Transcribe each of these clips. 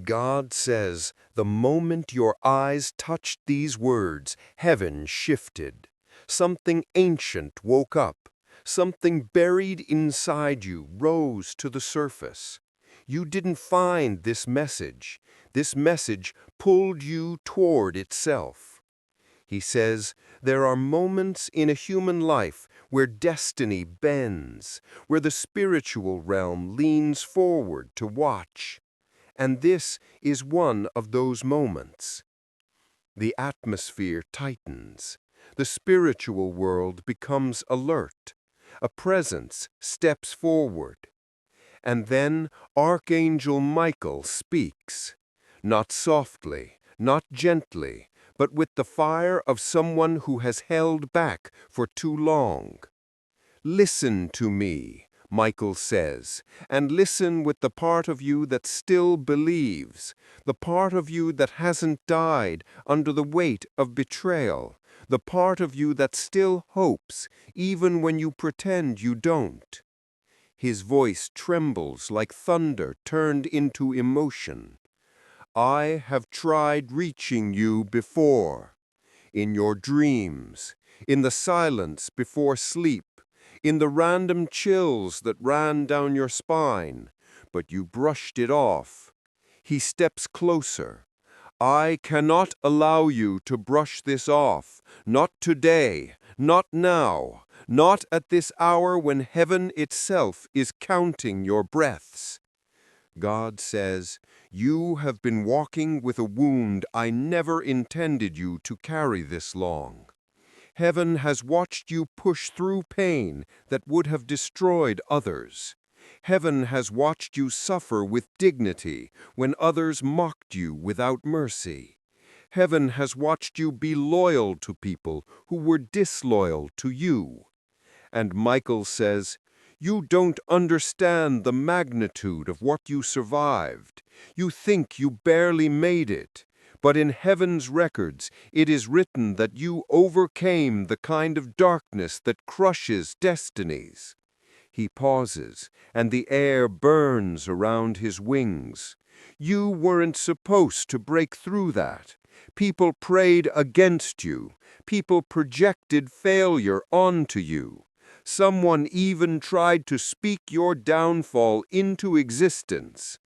God says, the moment your eyes touched these words, heaven shifted. Something ancient woke up. Something buried inside you rose to the surface. You didn't find this message. This message pulled you toward itself. He says, there are moments in a human life where destiny bends, where the spiritual realm leans forward to watch. And this is one of those moments. The atmosphere tightens. The spiritual world becomes alert. A presence steps forward. And then Archangel Michael speaks, not softly, not gently, but with the fire of someone who has held back for too long. Listen to me, Michael says, and listen with the part of you that still believes, the part of you that hasn't died under the weight of betrayal, the part of you that still hopes, even when you pretend you don't. His voice trembles like thunder turned into emotion. I have tried reaching you before, in your dreams, in the silence before sleep, in the random chills that ran down your spine, but you brushed it off. He steps closer. I cannot allow you to brush this off, not today, not now, not at this hour when heaven itself is counting your breaths. God says, you have been walking with a wound I never intended you to carry this long. Heaven has watched you push through pain that would have destroyed others. Heaven has watched you suffer with dignity when others mocked you without mercy. Heaven has watched you be loyal to people who were disloyal to you. And Michael says, you don't understand the magnitude of what you survived. You think you barely made it. But in heaven's records, it is written that you overcame the kind of darkness that crushes destinies. He pauses, and the air burns around his wings. You weren't supposed to break through that. People prayed against you. People projected failure onto you. Someone even tried to speak your downfall into existence.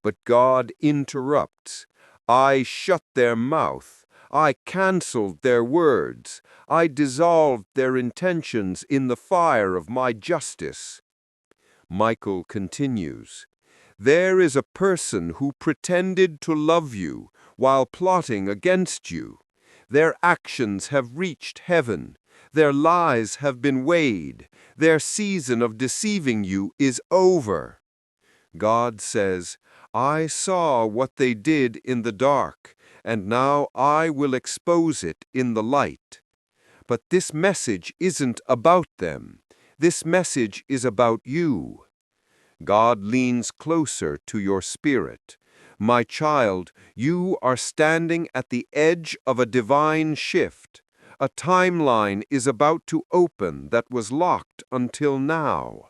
But God interrupts. I shut their mouth. I canceled their words. I dissolved their intentions in the fire of my justice. Michael continues, there is a person who pretended to love you while plotting against you. Their actions have reached heaven. Their lies have been weighed. Their season of deceiving you is over. God says, I saw what they did in the dark, and now I will expose it in the light. But this message isn't about them. This message is about you. God leans closer to your spirit. My child, you are standing at the edge of a divine shift. A timeline is about to open that was locked until now.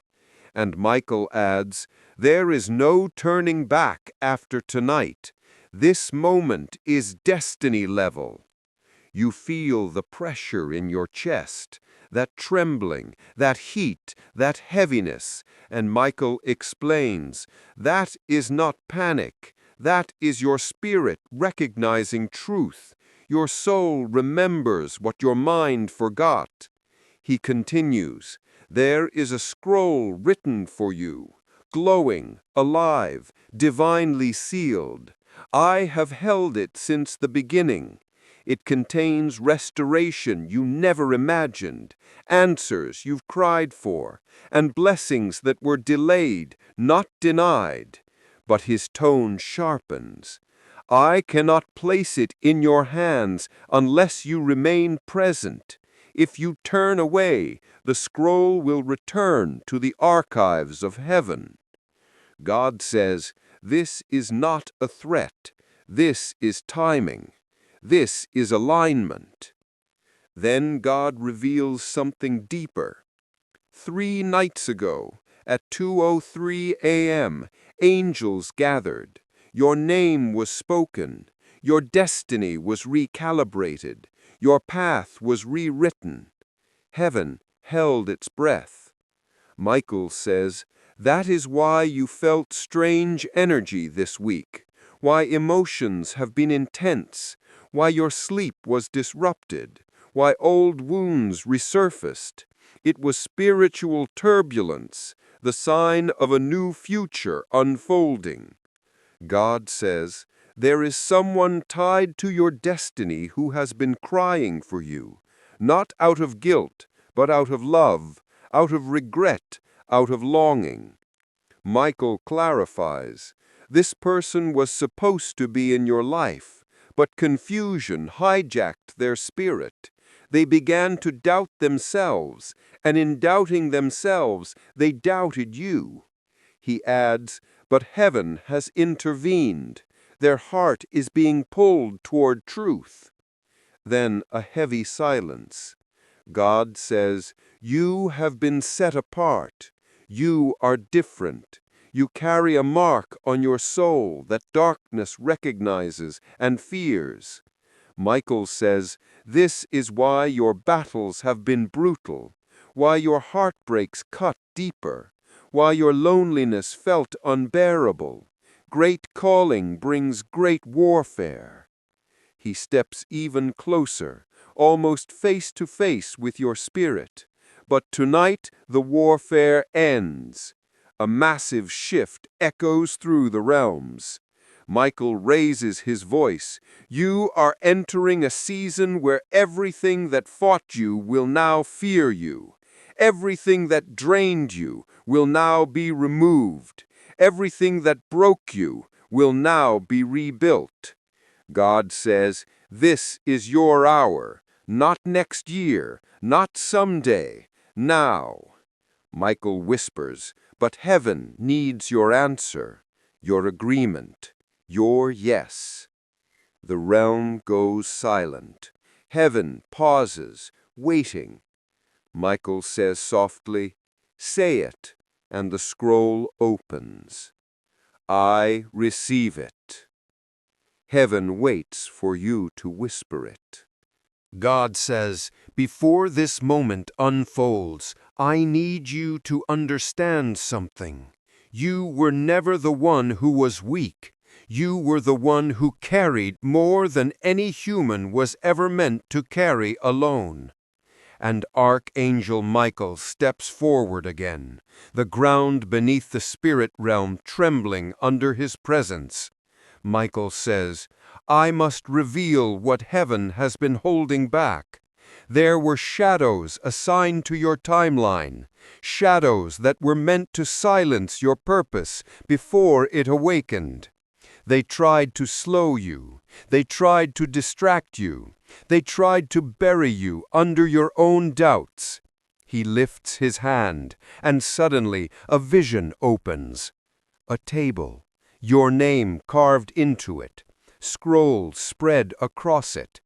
And Michael adds, there is no turning back after tonight. This moment is destiny level. You feel the pressure in your chest, that trembling, that heat, that heaviness, and Michael explains, that is not panic. That is your spirit recognizing truth. Your soul remembers what your mind forgot. He continues, there is a scroll written for you, glowing, alive, divinely sealed. I have held it since the beginning. It contains restoration you never imagined, answers you've cried for, and blessings that were delayed, not denied. But his tone sharpens. I cannot place it in your hands unless you remain present. If you turn away, the scroll will return to the archives of heaven. God says, this is not a threat. This is timing. This is alignment. Then God reveals something deeper. 3 nights ago, at 2:03 a.m., angels gathered. Your name was spoken. Your destiny was recalibrated. Your path was rewritten. Heaven held its breath. Michael says, that is why you felt strange energy this week, why emotions have been intense, why your sleep was disrupted, why old wounds resurfaced. It was spiritual turbulence, the sign of a new future unfolding. God says, there is someone tied to your destiny who has been crying for you, not out of guilt, but out of love, out of regret, out of longing. Michael clarifies, this person was supposed to be in your life, but confusion hijacked their spirit. They began to doubt themselves, and in doubting themselves, they doubted you. He adds, but heaven has intervened. Their heart is being pulled toward truth. Then a heavy silence. God says, you have been set apart. You are different. You carry a mark on your soul that darkness recognizes and fears. Michael says, this is why your battles have been brutal, why your heartbreaks cut deeper, why your loneliness felt unbearable. Great calling brings great warfare. He steps even closer, almost face to face with your spirit. But tonight the warfare ends. A massive shift echoes through the realms. Michael raises his voice. You are entering a season where everything that fought you will now fear you. Everything that drained you will now be removed. Everything that broke you will now be rebuilt. God says, this is your hour, not next year, not someday, now. Michael whispers, but heaven needs your answer, your agreement, your yes. The realm goes silent. Heaven pauses, waiting. Michael says softly, say it, and the scroll opens. I receive it. Heaven waits for you to whisper it. God says, before this moment unfolds, I need you to understand something. You were never the one who was weak. You were the one who carried more than any human was ever meant to carry alone. And Archangel Michael steps forward again, the ground beneath the spirit realm trembling under his presence. Michael says, I must reveal what heaven has been holding back. There were shadows assigned to your timeline, shadows that were meant to silence your purpose before it awakened. They tried to slow you. They tried to distract you. They tried to bury you under your own doubts. He lifts his hand, and suddenly a vision opens. A table, your name carved into it, scrolls spread across it,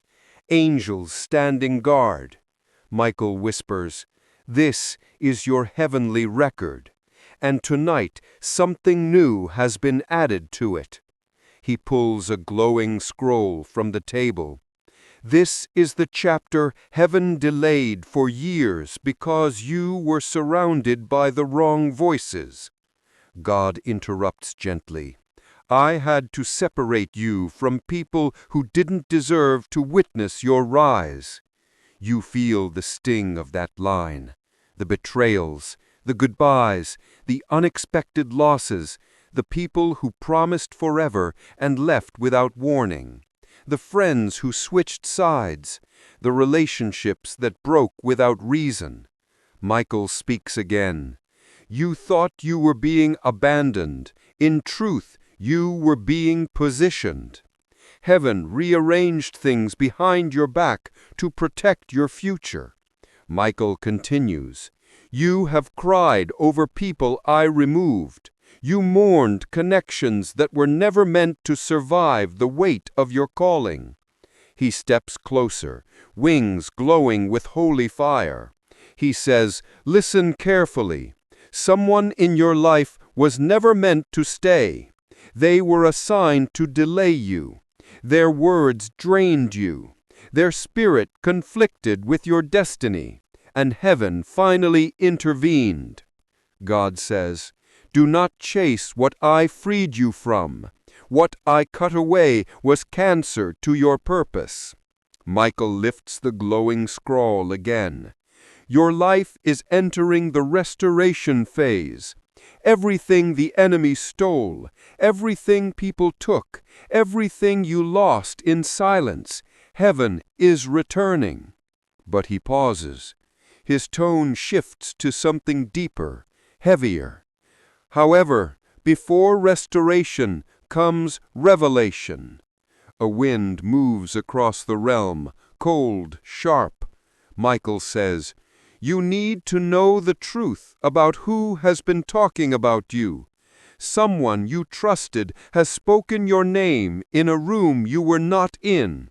angels standing guard. Michael whispers, this is your heavenly record, and tonight something new has been added to it. He pulls a glowing scroll from the table. This is the chapter heaven delayed for years because you were surrounded by the wrong voices. God interrupts gently. I had to separate you from people who didn't deserve to witness your rise. You feel the sting of that line, the betrayals, the goodbyes, the unexpected losses, the people who promised forever and left without warning, the friends who switched sides, the relationships that broke without reason. Michael speaks again. You thought you were being abandoned. In truth, you were being positioned. Heaven rearranged things behind your back to protect your future. Michael continues, you have cried over people I removed. You mourned connections that were never meant to survive the weight of your calling. He steps closer, wings glowing with holy fire. He says, listen carefully. Someone in your life was never meant to stay. They were assigned to delay you. Their words drained you. Their spirit conflicted with your destiny, and heaven finally intervened. God says, "Do not chase what I freed you from. What I cut away was cancer to your purpose." Michael lifts the glowing scroll again. Your life is entering the restoration phase. Everything the enemy stole, everything people took, everything you lost in silence, heaven is returning. But he pauses. His tone shifts to something deeper, heavier. However, before restoration comes revelation. A wind moves across the realm, cold, sharp. Michael says, "You need to know the truth about who has been talking about you. Someone you trusted has spoken your name in a room you were not in.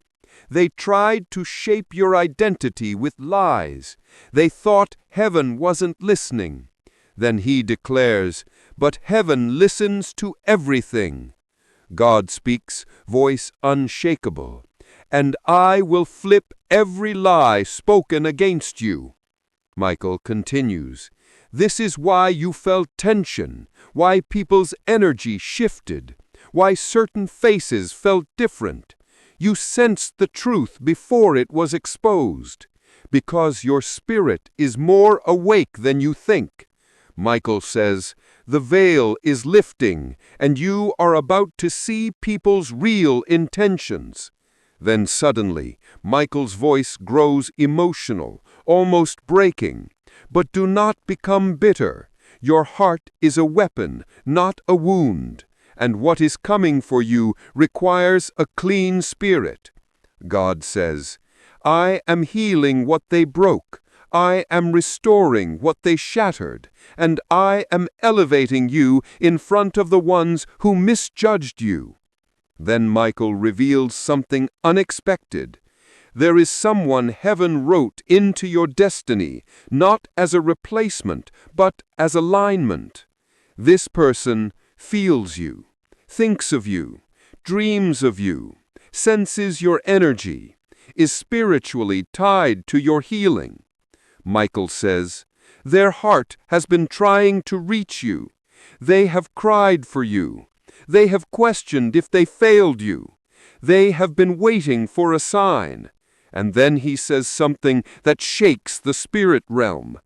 They tried to shape your identity with lies. They thought heaven wasn't listening." Then he declares, "But heaven listens to everything." God speaks, voice unshakable, "And I will flip every lie spoken against you." Michael continues, "This is why you felt tension, why people's energy shifted, why certain faces felt different. You sensed the truth before it was exposed, because your spirit is more awake than you think." Michael says, "The veil is lifting, and you are about to see people's real intentions." Then suddenly, Michael's voice grows emotional, almost breaking. "But do not become bitter. Your heart is a weapon, not a wound, and what is coming for you requires a clean spirit." God says, "I am healing what they broke. I am restoring what they shattered, and I am elevating you in front of the ones who misjudged you." Then Michael reveals something unexpected. There is someone heaven wrote into your destiny, not as a replacement, but as alignment. This person feels you, thinks of you, dreams of you, senses your energy, is spiritually tied to your healing. Michael says, "Their heart has been trying to reach you. They have cried for you. They have questioned if they failed you. They have been waiting for a sign." And then he says something that shakes the spirit realm.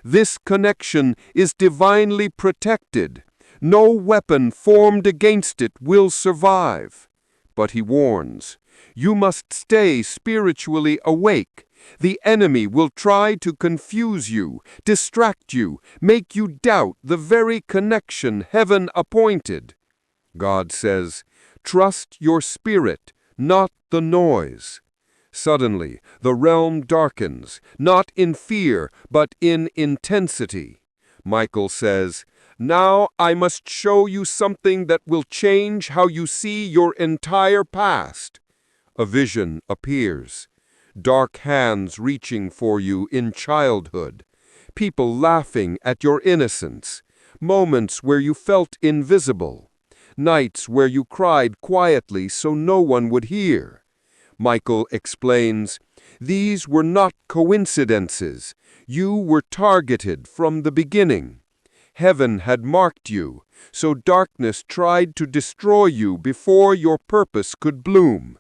"This connection is divinely protected. No weapon formed against it will survive." But he warns, "You must stay spiritually awake. The enemy will try to confuse you, distract you, make you doubt the very connection heaven appointed." God says, "Trust your spirit, not the noise." Suddenly, the realm darkens, not in fear, but in intensity. Michael says, "Now I must show you something that will change how you see your entire past." A vision appears. Dark hands reaching for you in childhood, people laughing at your innocence, moments where you felt invisible, nights where you cried quietly so no one would hear. Michael explains, "These were not coincidences. You were targeted from the beginning. Heaven had marked you, so darkness tried to destroy you before your purpose could bloom.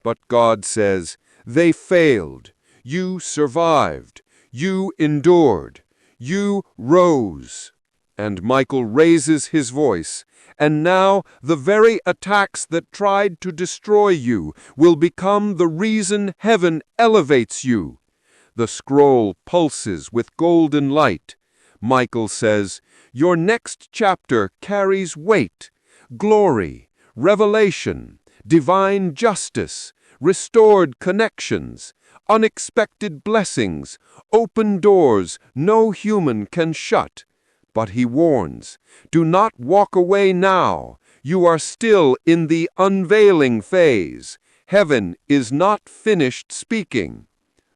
But God says, they failed. You survived. You endured. You rose." And Michael raises his voice, "And now the very attacks that tried to destroy you will become the reason heaven elevates you." The scroll pulses with golden light. Michael says, "Your next chapter carries weight, glory, revelation, divine justice, restored connections, unexpected blessings, open doors no human can shut." But he warns, "Do not walk away now. You are still in the unveiling phase. Heaven is not finished speaking."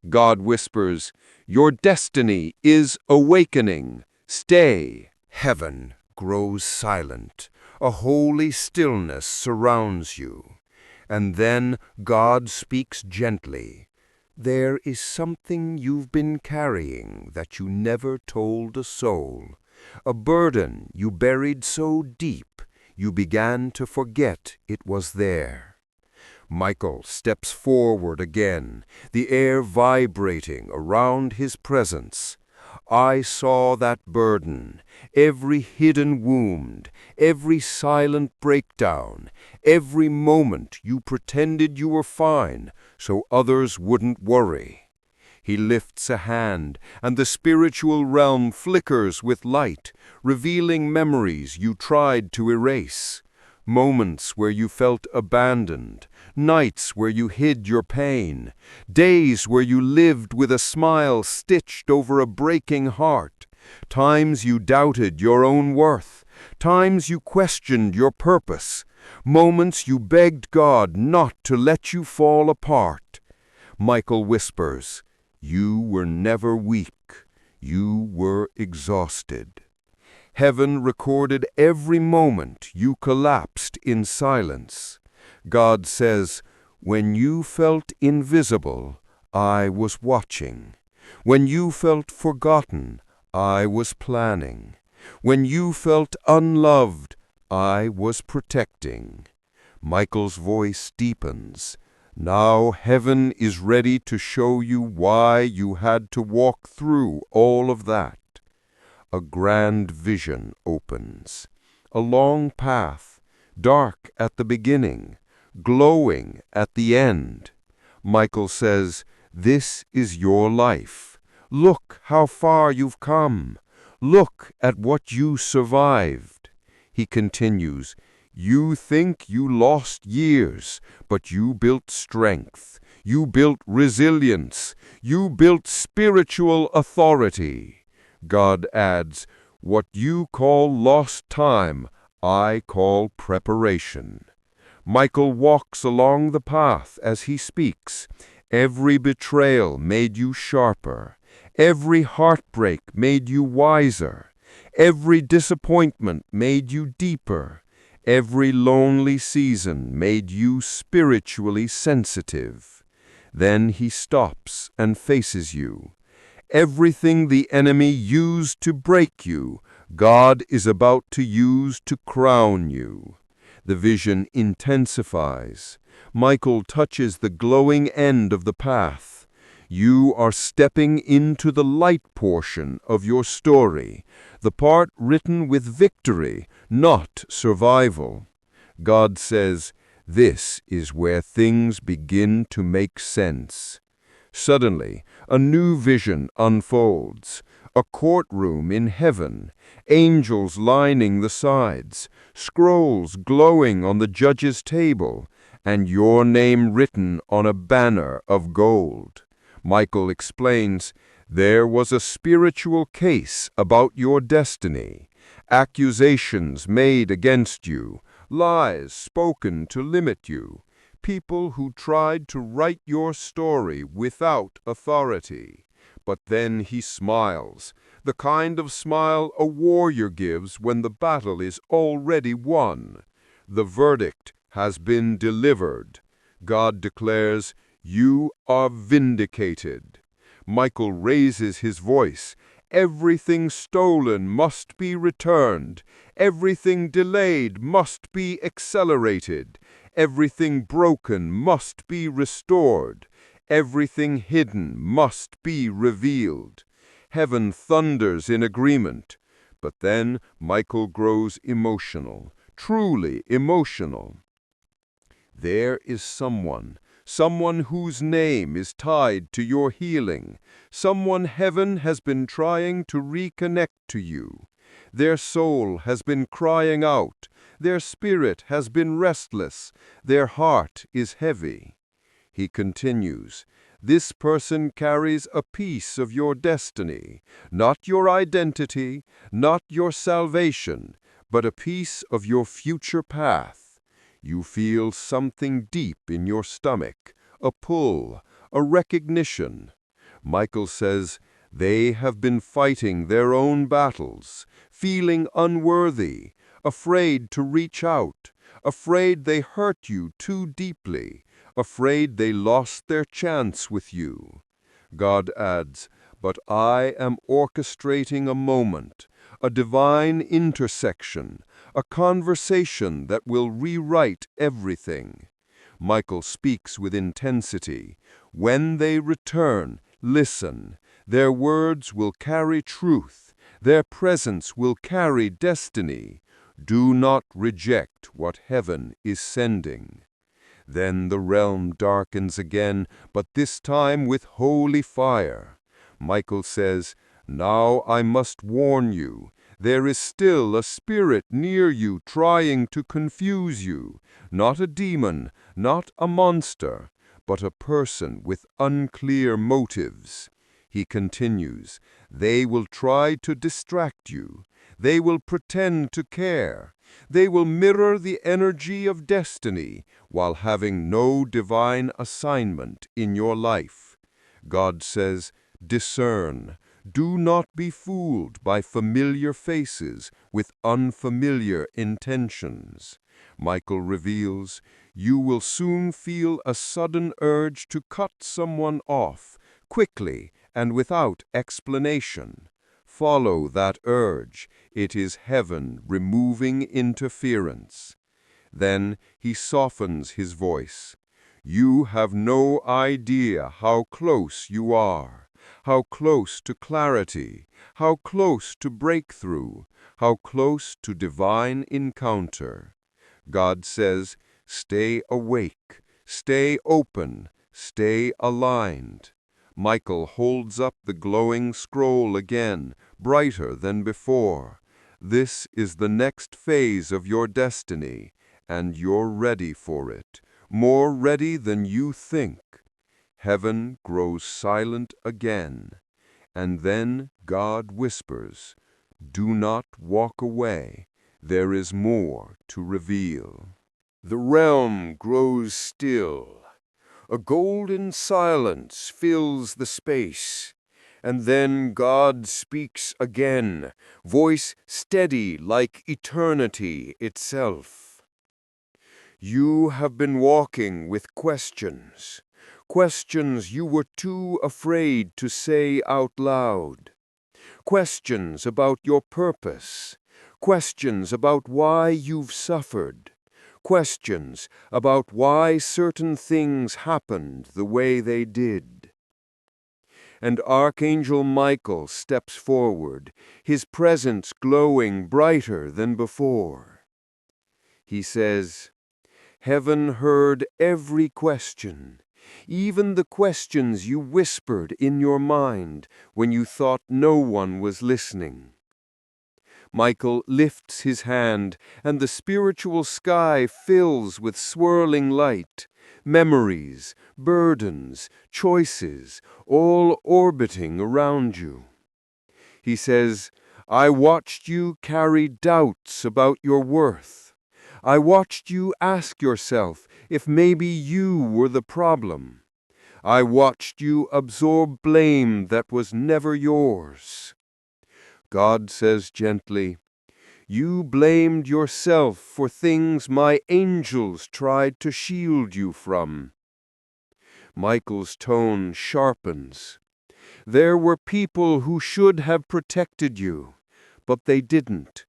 God whispers, "Your destiny is awakening. Stay." Heaven grows silent. A holy stillness surrounds you. And then God speaks gently. There is something you've been carrying that you never told a soul. A burden you buried so deep, you began to forget it was there. Michael steps forward again, the air vibrating around his presence. I saw that burden, every hidden wound, every silent breakdown, every moment you pretended you were fine so others wouldn't worry. He lifts a hand, and the spiritual realm flickers with light, revealing memories you tried to erase. Moments where you felt abandoned, nights where you hid your pain, days where you lived with a smile stitched over a breaking heart, times you doubted your own worth, times you questioned your purpose, moments you begged God not to let you fall apart. Michael whispers, "You were never weak, you were exhausted." Heaven recorded every moment you collapsed in silence. God says, "When you felt invisible, I was watching. When you felt forgotten, I was planning. When you felt unloved, I was protecting." Michael's voice deepens. Now heaven is ready to show you why you had to walk through all of that. A grand vision opens. A long path, dark at the beginning, glowing at the end. Michael says, "This is your life. Look how far you've come. Look at what you survived." He continues, "You think you lost years, but you built strength. You built resilience. You built spiritual authority." God adds, "What you call lost time, I call preparation." Michael walks along the path as he speaks. Every betrayal made you sharper. Every heartbreak made you wiser. Every disappointment made you deeper. Every lonely season made you spiritually sensitive. Then he stops and faces you. Everything the enemy used to break you, God is about to use to crown you. The vision intensifies. Michael touches the glowing end of the path. You are stepping into the light portion of your story, the part written with victory, not survival. God says, "This is where things begin to make sense." Suddenly, a new vision unfolds. A courtroom in heaven, angels lining the sides, scrolls glowing on the judge's table, and your name written on a banner of gold. Michael explains, "There was a spiritual case about your destiny, accusations made against you, lies spoken to limit you. People who tried to write your story without authority." But then he smiles, the kind of smile a warrior gives when the battle is already won. The verdict has been delivered. God declares, "You are vindicated." Michael raises his voice. Everything stolen must be returned. Everything delayed must be accelerated. Everything broken must be restored. Everything hidden must be revealed. Heaven thunders in agreement. But then Michael grows emotional, truly emotional. There is someone whose name is tied to your healing, someone heaven has been trying to reconnect to you. Their soul has been crying out, their spirit has been restless, their heart is heavy. He continues, "This person carries a piece of your destiny, not your identity, not your salvation, but a piece of your future path. You feel something deep in your stomach, a pull, a recognition." Michael says, "They have been fighting their own battles, feeling unworthy, afraid to reach out, afraid they hurt you too deeply, afraid they lost their chance with you. God adds, "But I am orchestrating a moment, a divine intersection, a conversation that will rewrite everything." Michael speaks with intensity. When they return, listen. Their words will carry truth. Their presence will carry destiny. Do not reject what heaven is sending. Then the realm darkens again, but this time with holy fire. Michael says, "Now I must warn you. There is still a spirit near you trying to confuse you. Not a demon, not a monster, but a person with unclear motives." He continues, "They will try to distract you. They will pretend to care. They will mirror the energy of destiny while having no divine assignment in your life." God says, "Discern. Do not be fooled by familiar faces with unfamiliar intentions." Michael reveals, "You will soon feel a sudden urge to cut someone off, quickly and without explanation. Follow that urge. It is heaven removing interference." Then he softens his voice. "You have no idea how close you are, how close to clarity, how close to breakthrough, how close to divine encounter." God says, "Stay awake, stay open, stay aligned." Michael holds up the glowing scroll again, brighter than before. "This is the next phase of your destiny, and you're ready for it, more ready than you think." Heaven grows silent again, and then God whispers, "Do not walk away. There is more to reveal." The realm grows still. A golden silence fills the space, and then God speaks again, voice steady like eternity itself. "You have been walking with questions, questions you were too afraid to say out loud. Questions about your purpose, questions about why you've suffered, questions about why certain things happened the way they did." And Archangel Michael steps forward, his presence glowing brighter than before. He says, "Heaven heard every question, even the questions you whispered in your mind when you thought no one was listening." Michael lifts his hand, and the spiritual sky fills with swirling light, memories, burdens, choices, all orbiting around you. He says, "I watched you carry doubts about your worth. I watched you ask yourself if maybe you were the problem. I watched you absorb blame that was never yours." God says gently, "You blamed yourself for things my angels tried to shield you from." Michael's tone sharpens. "There were people who should have protected you, but they didn't.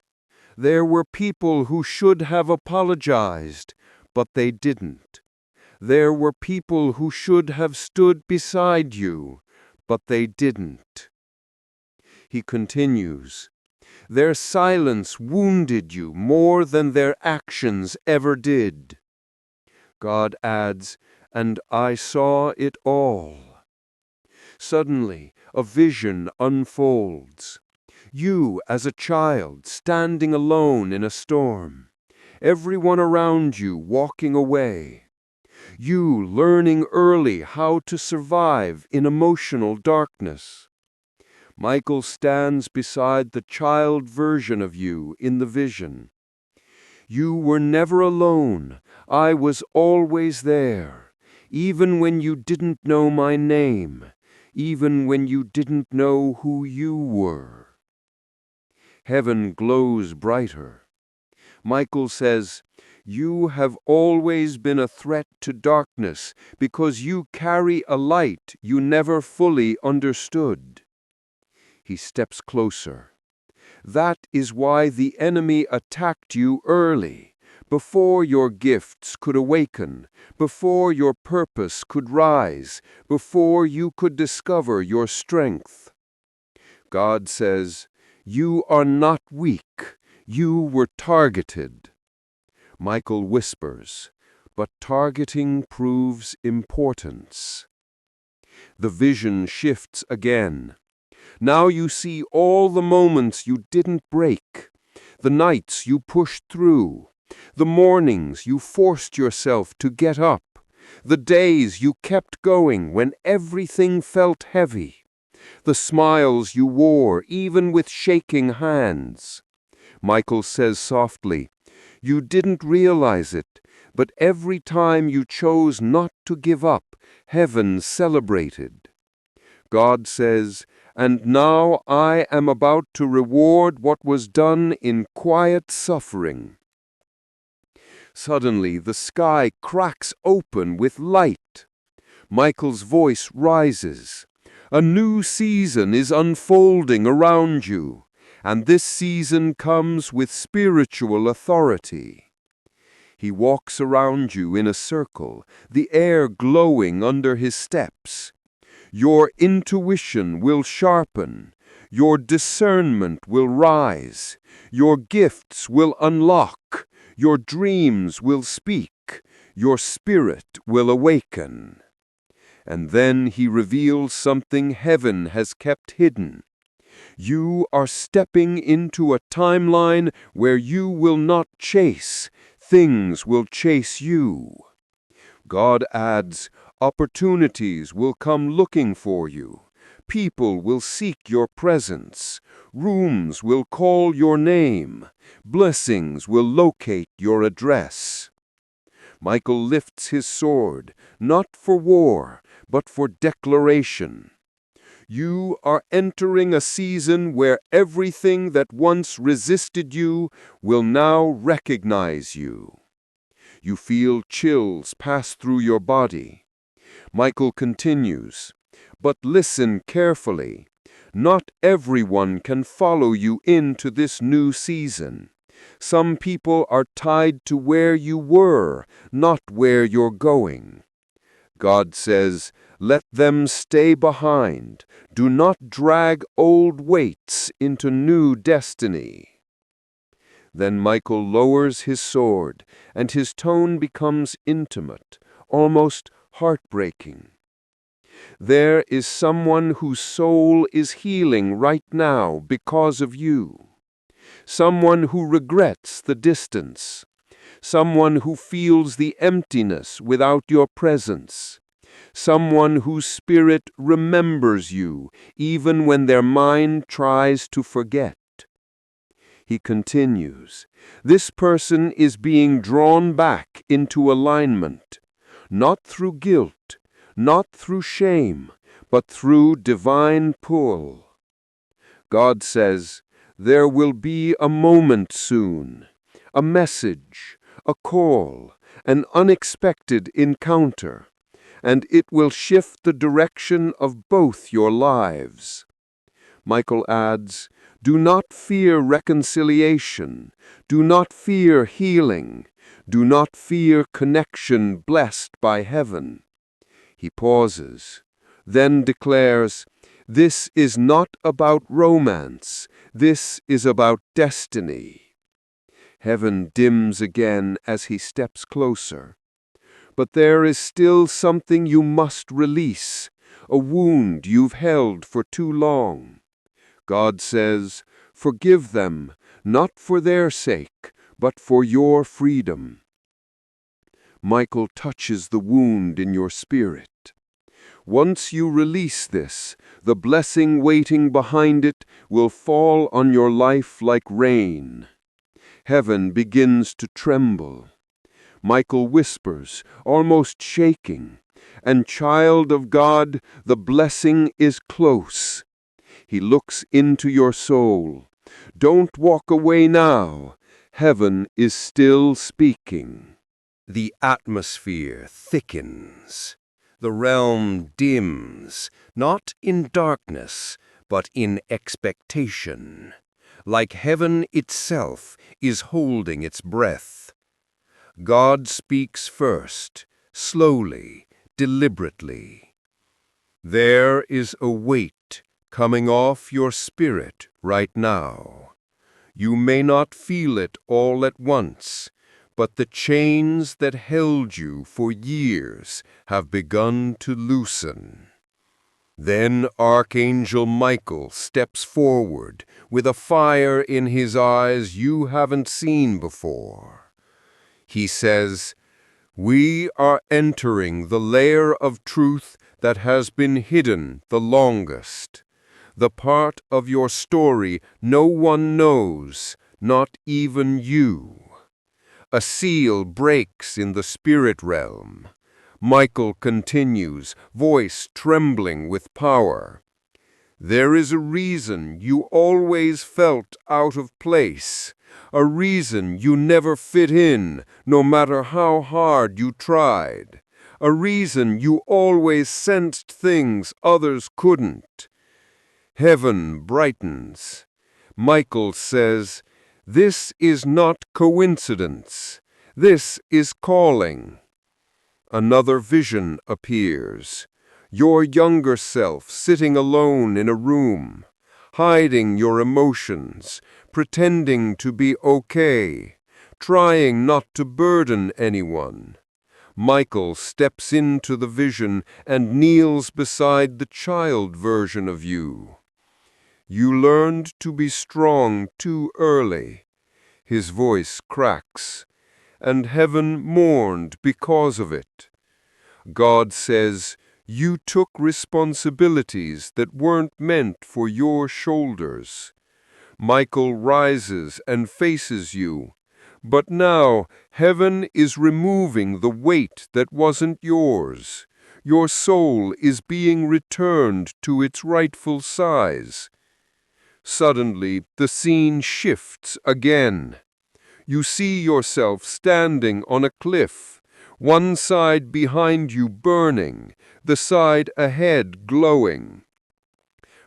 There were people who should have apologized, but they didn't. There were people who should have stood beside you, but they didn't." He continues, "Their silence wounded you more than their actions ever did." God adds, "And I saw it all." Suddenly, a vision unfolds. You as a child standing alone in a storm. Everyone around you walking away. You learning early how to survive in emotional darkness. Michael stands beside the child version of you in the vision. "You were never alone. I was always there. Even when you didn't know my name. Even when you didn't know who you were." Heaven glows brighter. Michael says, "You have always been a threat to darkness because you carry a light you never fully understood." He steps closer. "That is why the enemy attacked you early, before your gifts could awaken, before your purpose could rise, before you could discover your strength." God says, "You are not weak. You were targeted." Michael whispers, "But targeting proves importance." The vision shifts again. Now you see all the moments you didn't break, the nights you pushed through, the mornings you forced yourself to get up, the days you kept going when everything felt heavy, the smiles you wore even with shaking hands. Michael says softly, "You didn't realize it, but every time you chose not to give up, heaven celebrated." God says, "And now I am about to reward what was done in quiet suffering." Suddenly the sky cracks open with light. Michael's voice rises. "A new season is unfolding around you, and this season comes with spiritual authority." He walks around you in a circle, the air glowing under his steps. Your intuition will sharpen, your discernment will rise, your gifts will unlock, your dreams will speak, your spirit will awaken. And then he reveals something heaven has kept hidden. You are stepping into a timeline where you will not chase, things will chase you. God adds, "Opportunities will come looking for you. People will seek your presence. Rooms will call your name. Blessings will locate your address." Michael lifts his sword, not for war, but for declaration. You are entering a season where everything that once resisted you will now recognize you. You feel chills pass through your body. Michael continues, "But listen carefully. Not everyone can follow you into this new season. Some people are tied to where you were, not where you're going." God says, "Let them stay behind. Do not drag old weights into new destiny." Then Michael lowers his sword, and his tone becomes intimate, almost heartbreaking. "There is someone whose soul is healing right now because of you. Someone who regrets the distance. Someone who feels the emptiness without your presence. Someone whose spirit remembers you, even when their mind tries to forget." He continues, "This person is being drawn back into alignment, not through guilt, not through shame, but through divine pull." God says, "There will be a moment soon, a message, a call, an unexpected encounter, and it will shift the direction of both your lives." Michael adds, "Do not fear reconciliation. Do not fear healing. Do not fear connection blessed by heaven." He pauses, then declares, "This is not about romance. This is about destiny." Heaven dims again as he steps closer. "But there is still something you must release, a wound you've held for too long." God says, "Forgive them, not for their sake, but for your freedom." Michael touches the wound in your spirit. Once you release this, the blessing waiting behind it will fall on your life like rain. Heaven begins to tremble. Michael whispers, almost shaking, "And child of God, the blessing is close." He looks into your soul. "Don't walk away now. Heaven is still speaking. The atmosphere thickens. The realm dims, not in darkness, but in expectation. Like heaven itself is holding its breath. God speaks first, slowly, deliberately. There is a weight coming off your spirit right now. You may not feel it all at once, but the chains that held you for years have begun to loosen. Then Archangel Michael steps forward with a fire in his eyes you haven't seen before. He says, "We are entering the layer of truth that has been hidden the longest. The part of your story no one knows, not even you." A seal breaks in the spirit realm. Michael continues, voice trembling with power. "There is a reason you always felt out of place, a reason you never fit in, no matter how hard you tried, a reason you always sensed things others couldn't." Heaven brightens. Michael says, "This is not coincidence. This is calling." Another vision appears. Your younger self sitting alone in a room, hiding your emotions, pretending to be okay, trying not to burden anyone. Michael steps into the vision and kneels beside the child version of you. "You learned to be strong too early." His voice cracks. "And heaven mourned because of it." God says, "You took responsibilities that weren't meant for your shoulders." Michael rises and faces you. "But now heaven is removing the weight that wasn't yours. Your soul is being returned to its rightful size." Suddenly, the scene shifts again. You see yourself standing on a cliff, one side behind you burning, the side ahead glowing.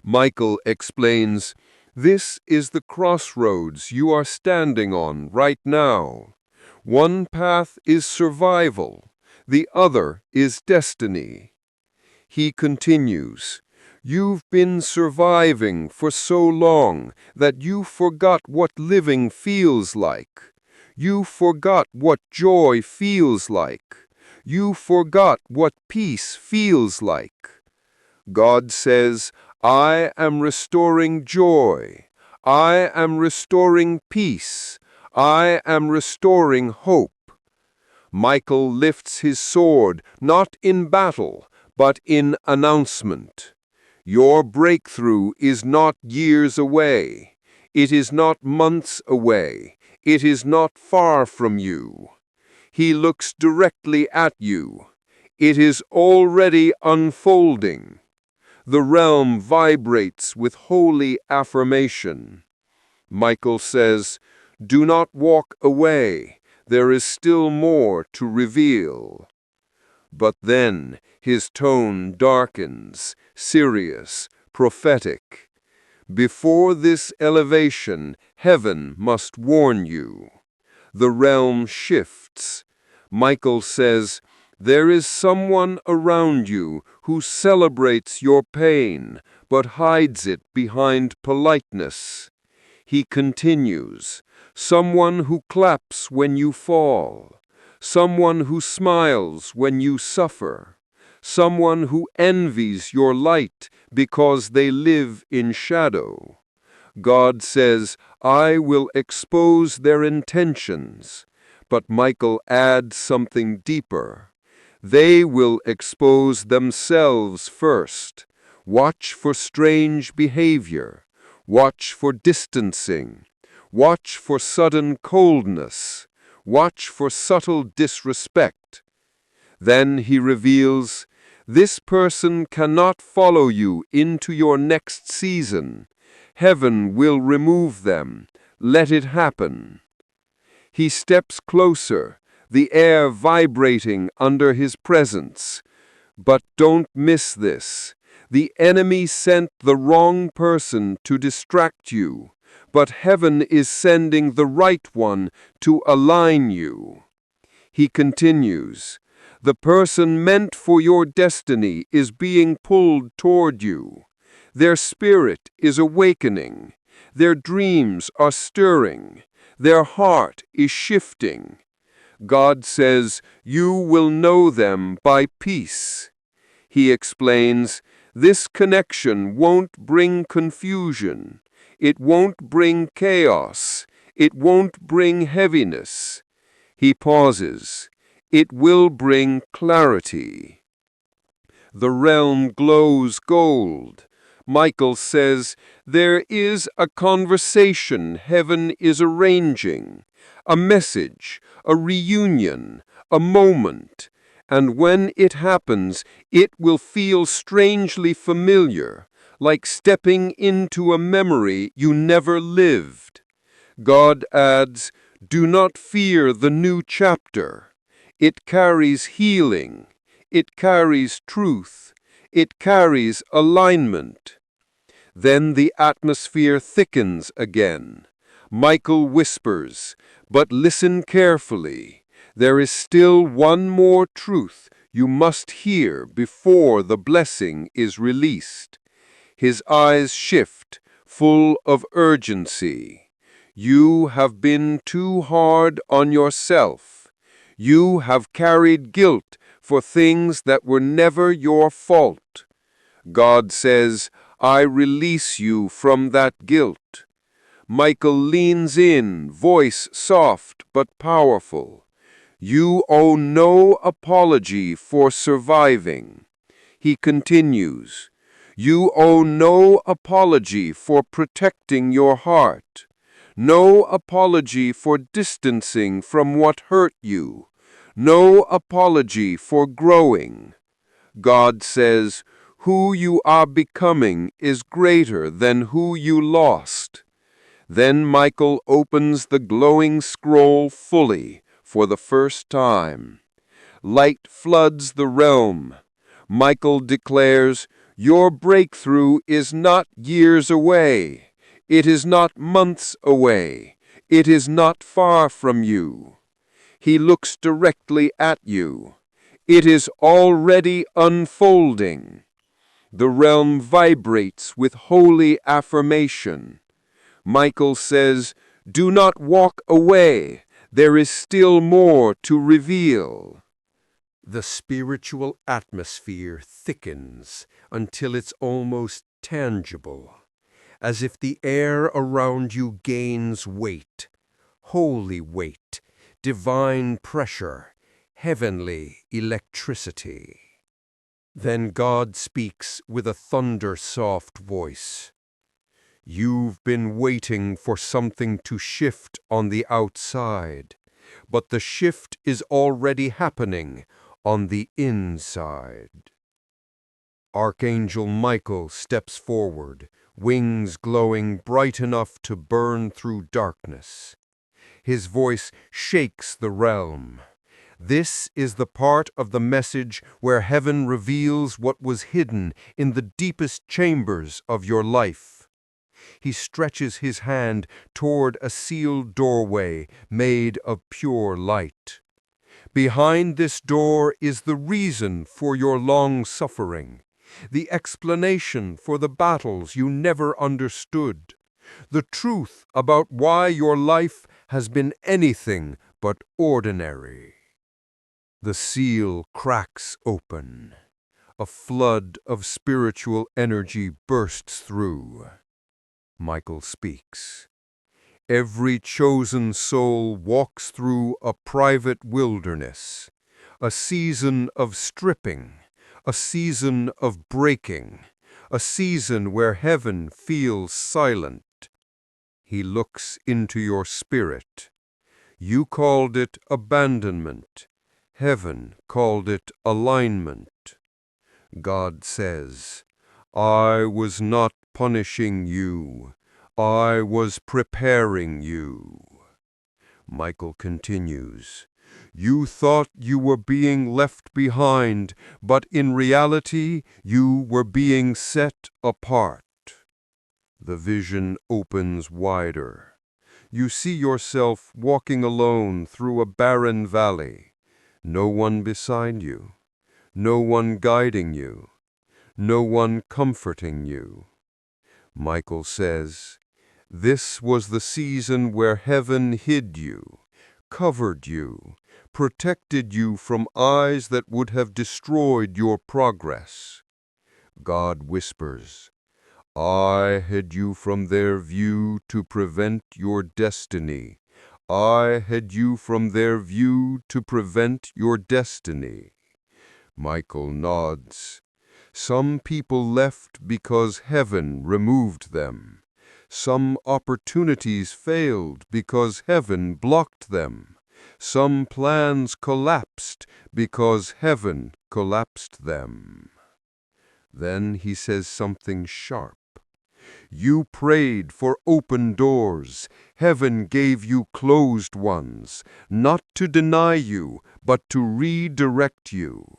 Michael explains, "This is the crossroads you are standing on right now. One path is survival, the other is destiny." He continues, "You've been surviving for so long that you forgot what living feels like. You forgot what joy feels like. You forgot what peace feels like." God says, "I am restoring joy. I am restoring peace. I am restoring hope." Michael lifts his sword, not in battle, but in announcement. Your breakthrough is not years away. It is not months away. It is not far from you. He looks directly at you. It is already unfolding. The realm vibrates with holy affirmation. Michael says, "Do not walk away. There is still more to reveal." But then his tone darkens, serious, prophetic. "Before this elevation, heaven must warn you." The realm shifts. Michael says, "There is someone around you who celebrates your pain, but hides it behind politeness." He continues, "Someone who claps when you fall. Someone who smiles when you suffer. Someone who envies your light because they live in shadow." God says, "I will expose their intentions." But Michael adds something deeper. They will expose themselves first. Watch for strange behavior. Watch for distancing. Watch for sudden coldness. Watch for subtle disrespect. Then he reveals, "This person cannot follow you into your next season. Heaven will remove them. Let it happen." He steps closer, the air vibrating under his presence. But don't miss this. The enemy sent the wrong person to distract you, but heaven is sending the right one to align you. He continues, the person meant for your destiny is being pulled toward you. Their spirit is awakening. Their dreams are stirring. Their heart is shifting. God says, you will know them by peace. He explains, this connection won't bring confusion. It won't bring chaos. It won't bring heaviness. He pauses. It will bring clarity. The realm glows gold. Michael says, there is a conversation heaven is arranging, a message, a reunion, a moment. And when it happens, it will feel strangely familiar, like stepping into a memory you never lived. God adds, do not fear the new chapter. It carries healing. It carries truth. It carries alignment. Then the atmosphere thickens again. Michael whispers, but listen carefully. There is still one more truth you must hear before the blessing is released. His eyes shift, full of urgency. You have been too hard on yourself. You have carried guilt for things that were never your fault. God says, I release you from that guilt. Michael leans in, voice soft but powerful. You owe no apology for surviving. He continues, you owe no apology for protecting your heart. No apology for distancing from what hurt you. No apology for growing. God says, who you are becoming is greater than who you lost. Then Michael opens the glowing scroll fully for the first time. Light floods the realm. Michael declares, your breakthrough is not years away. It is not months away. It is not far from you. He looks directly at you. It is already unfolding. The realm vibrates with holy affirmation. Michael says, do not walk away. There is still more to reveal. The spiritual atmosphere thickens until it's almost tangible, as if the air around you gains weight, holy weight, divine pressure, heavenly electricity. Then God speaks with a thunder-soft voice. You've been waiting for something to shift on the outside, but the shift is already happening on the inside. Archangel Michael steps forward, wings glowing bright enough to burn through darkness. His voice shakes the realm. This is the part of the message where heaven reveals what was hidden in the deepest chambers of your life. He stretches his hand toward a sealed doorway made of pure light. Behind this door is the reason for your long suffering, the explanation for the battles you never understood, the truth about why your life has been anything but ordinary. The seal cracks open. A flood of spiritual energy bursts through. Michael speaks. Every chosen soul walks through a private wilderness, a season of stripping, a season of breaking, a season where heaven feels silent. He looks into your spirit. You called it abandonment. Heaven called it alignment. God says, I was not punishing you. I was preparing you. Michael continues, "You thought you were being left behind, but in reality you were being set apart." The vision opens wider. You see yourself walking alone through a barren valley. No one beside you. No one guiding you. No one comforting you. Michael says, "This was the season where heaven hid you, covered you, protected you from eyes that would have destroyed your progress." God whispers, "I hid you from their view to prevent your destiny. I hid you from their view to prevent your destiny." Michael nods. Some people left because heaven removed them. Some opportunities failed because heaven blocked them. Some plans collapsed because heaven collapsed them. Then he says something sharp. You prayed for open doors. Heaven gave you closed ones, not to deny you, but to redirect you.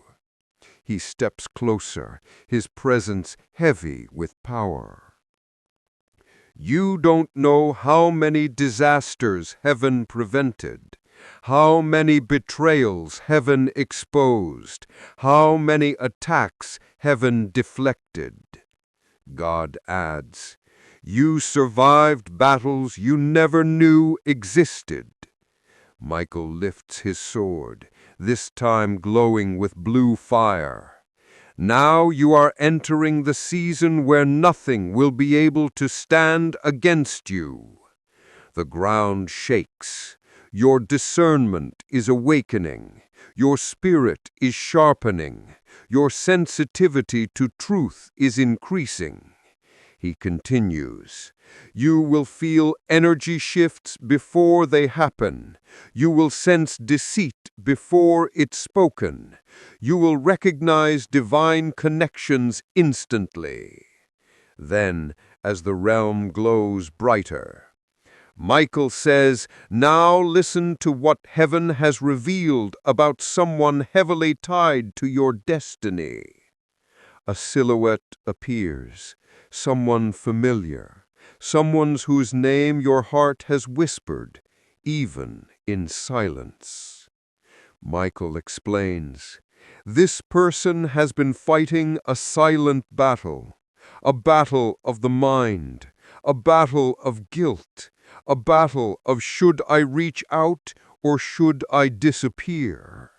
He steps closer, his presence heavy with power. You don't know how many disasters heaven prevented, how many betrayals heaven exposed, how many attacks heaven deflected. God adds, you survived battles you never knew existed. Michael lifts his sword, this time glowing with blue fire. Now you are entering the season where nothing will be able to stand against you. The ground shakes. Your discernment is awakening. Your spirit is sharpening. Your sensitivity to truth is increasing. He continues, you will feel energy shifts before they happen. You will sense deceit before it's spoken. You will recognize divine connections instantly. Then, as the realm glows brighter, Michael says, now listen to what heaven has revealed about someone heavily tied to your destiny. A silhouette appears, someone familiar, someone whose name your heart has whispered, even in silence. Michael explains, this person has been fighting a silent battle, a battle of the mind, a battle of guilt, a battle of should I reach out or should I disappear?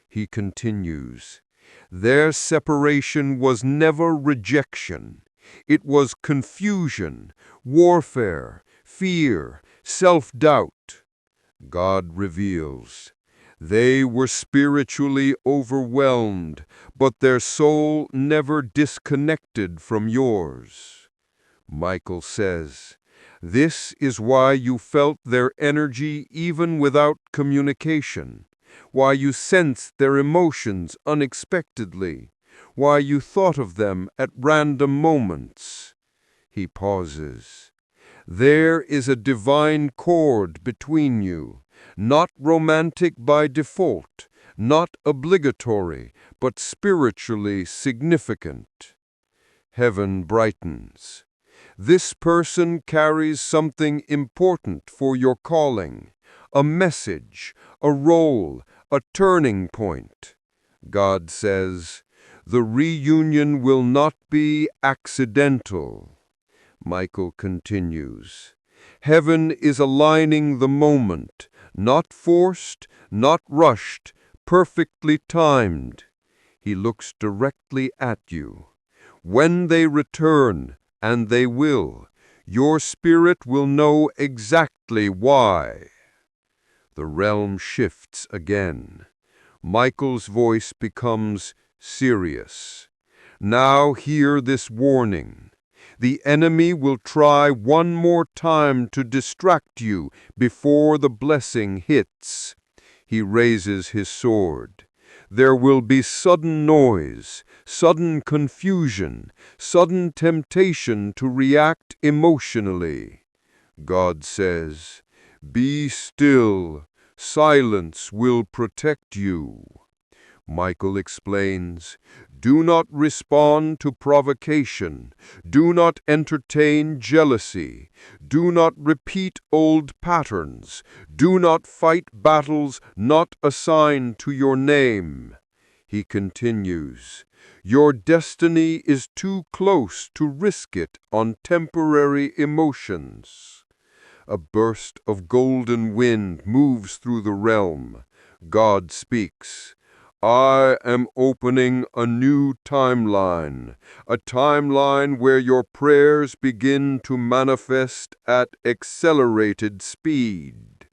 He continues, their separation was never rejection. It was confusion, warfare, fear, self-doubt. God reveals, they were spiritually overwhelmed, but their soul never disconnected from yours. Michael says, this is why you felt their energy even without communication, why you sensed their emotions unexpectedly, why you thought of them at random moments. He pauses. There is a divine cord between you, not romantic by default, not obligatory, but spiritually significant. Heaven brightens. This person carries something important for your calling, a message, a role, a turning point. God says, the reunion will not be accidental. Michael continues, heaven is aligning the moment, not forced, not rushed, perfectly timed. He looks directly at you. When they return, and they will, your spirit will know exactly why. The realm shifts again. Michael's voice becomes serious. Now hear this warning. The enemy will try one more time to distract you before the blessing hits. He raises his sword. There will be sudden noise, sudden confusion, sudden temptation to react emotionally. God says, Be still. Silence will protect you. Michael explains, do not respond to provocation. Do not entertain jealousy. Do not repeat old patterns. Do not fight battles not assigned to your name. He continues, your destiny is too close to risk it on temporary emotions. A burst of golden wind moves through the realm. God speaks. I am opening a new timeline, a timeline where your prayers begin to manifest at accelerated speed.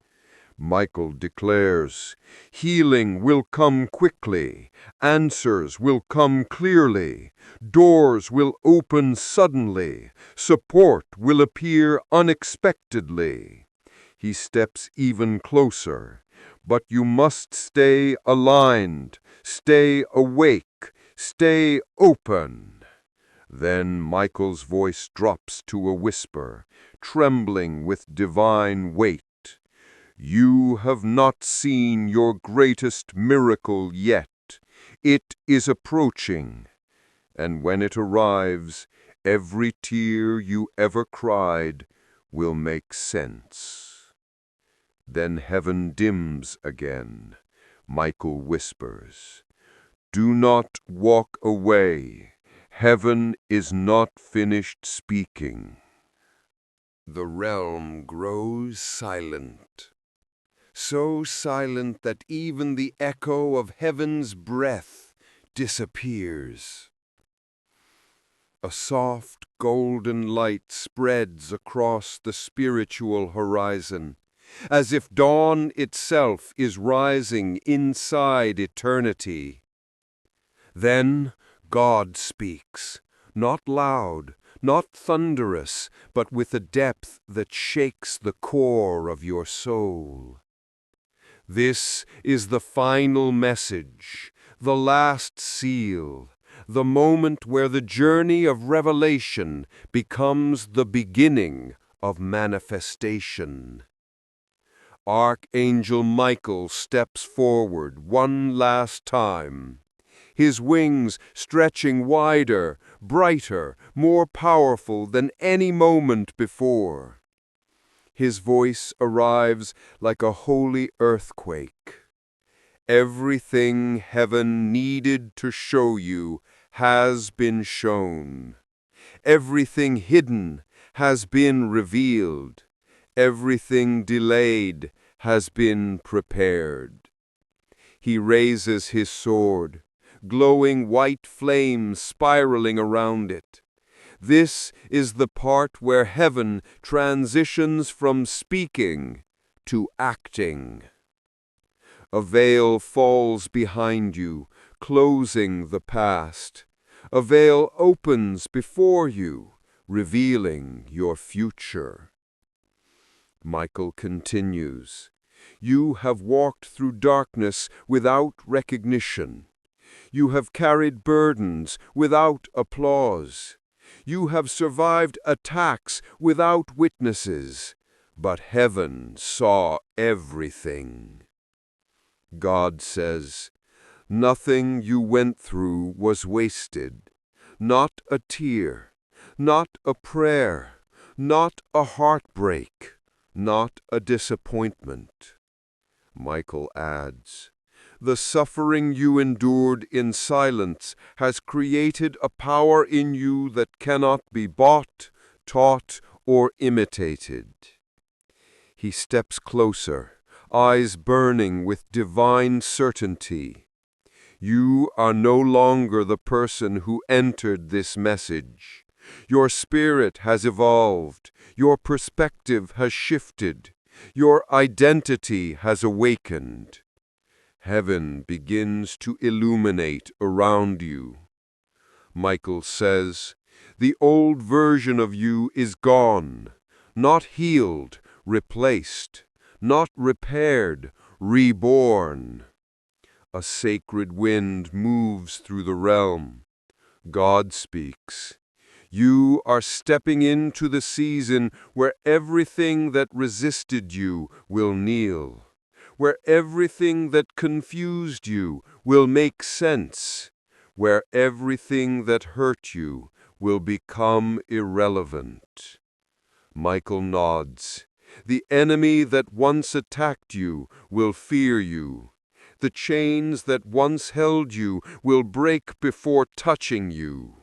Michael declares, healing will come quickly, answers will come clearly, doors will open suddenly, support will appear unexpectedly. He steps even closer. But you must stay aligned, stay awake, stay open. Then Michael's voice drops to a whisper, trembling with divine weight. You have not seen your greatest miracle yet. It is approaching. And when it arrives, every tear you ever cried will make sense. Then heaven dims again. Michael whispers, do not walk away. Heaven is not finished speaking. The realm grows silent, so silent that even the echo of heaven's breath disappears. A soft golden light spreads across the spiritual horizon, as if dawn itself is rising inside eternity. Then God speaks, not loud, not thunderous, but with a depth that shakes the core of your soul. This is the final message, the last seal, the moment where the journey of revelation becomes the beginning of manifestation. Archangel Michael steps forward one last time, his wings stretching wider, brighter, more powerful than any moment before. His voice arrives like a holy earthquake. Everything heaven needed to show you has been shown. Everything hidden has been revealed. Everything delayed has been prepared. He raises his sword, glowing white flames spiraling around it. This is the part where heaven transitions from speaking to acting. A veil falls behind you, closing the past. A veil opens before you, revealing your future. Michael continues, you have walked through darkness without recognition. You have carried burdens without applause. You have survived attacks without witnesses. But heaven saw everything. God says, nothing you went through was wasted. Not a tear, not a prayer, not a heartbreak, not a disappointment. Michael adds, the suffering you endured in silence has created a power in you that cannot be bought, taught, or imitated. He steps closer, eyes burning with divine certainty. You are no longer the person who entered this message. Your spirit has evolved. Your perspective has shifted. Your identity has awakened. Heaven begins to illuminate around you. Michael says, the old version of you is gone, not healed, replaced, not repaired, reborn. A sacred wind moves through the realm. God speaks. You are stepping into the season where everything that resisted you will kneel, where everything that confused you will make sense, where everything that hurt you will become irrelevant. Michael nods. The enemy that once attacked you will fear you. The chains that once held you will break before touching you.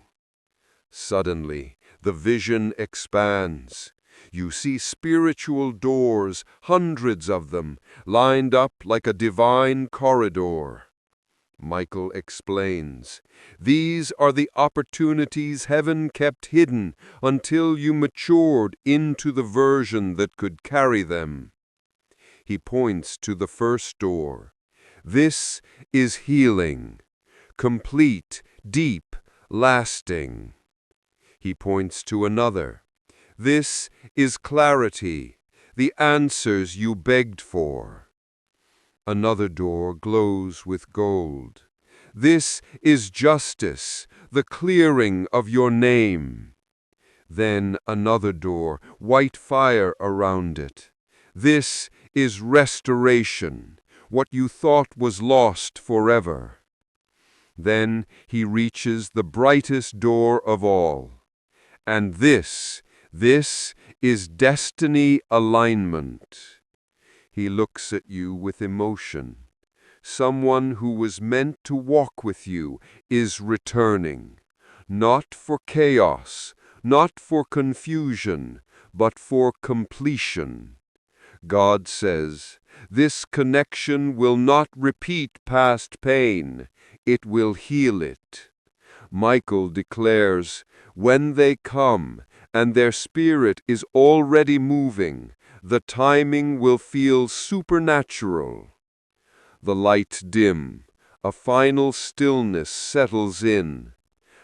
Suddenly, the vision expands. You see spiritual doors, hundreds of them, lined up like a divine corridor. Michael explains, these are the opportunities heaven kept hidden until you matured into the version that could carry them. He points to the first door. This is healing, complete, deep, lasting. He points to another. This is clarity, the answers you begged for. Another door glows with gold. This is justice, the clearing of your name. Then another door, white fire around it. This is restoration, what you thought was lost forever. Then he reaches the brightest door of all. And this is destiny alignment. He looks at you with emotion. Someone who was meant to walk with you is returning, not for chaos, not for confusion, but for completion. God says, this connection will not repeat past pain, it will heal it. Michael declares, when they come, and their spirit is already moving, the timing will feel supernatural. The lights dim, a final stillness settles in.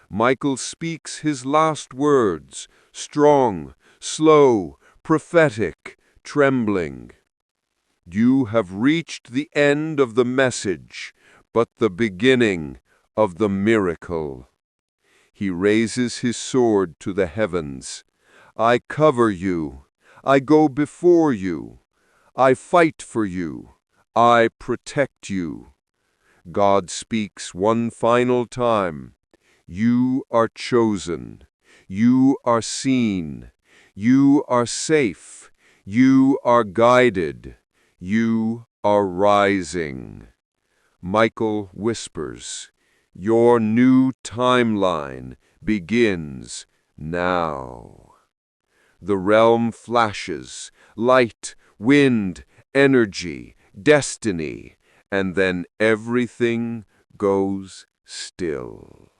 Michael speaks his last words, strong, slow, prophetic, trembling. You have reached the end of the message, but the beginning of the miracle. He raises his sword to the heavens. I cover you. I go before you. I fight for you. I protect you. God speaks one final time. You are chosen. You are seen. You are safe. You are guided. You are rising. Michael whispers, your new timeline begins now. The realm flashes, light, wind, energy, destiny, and then everything goes still.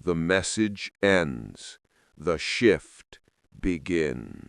The message ends. The shift begins.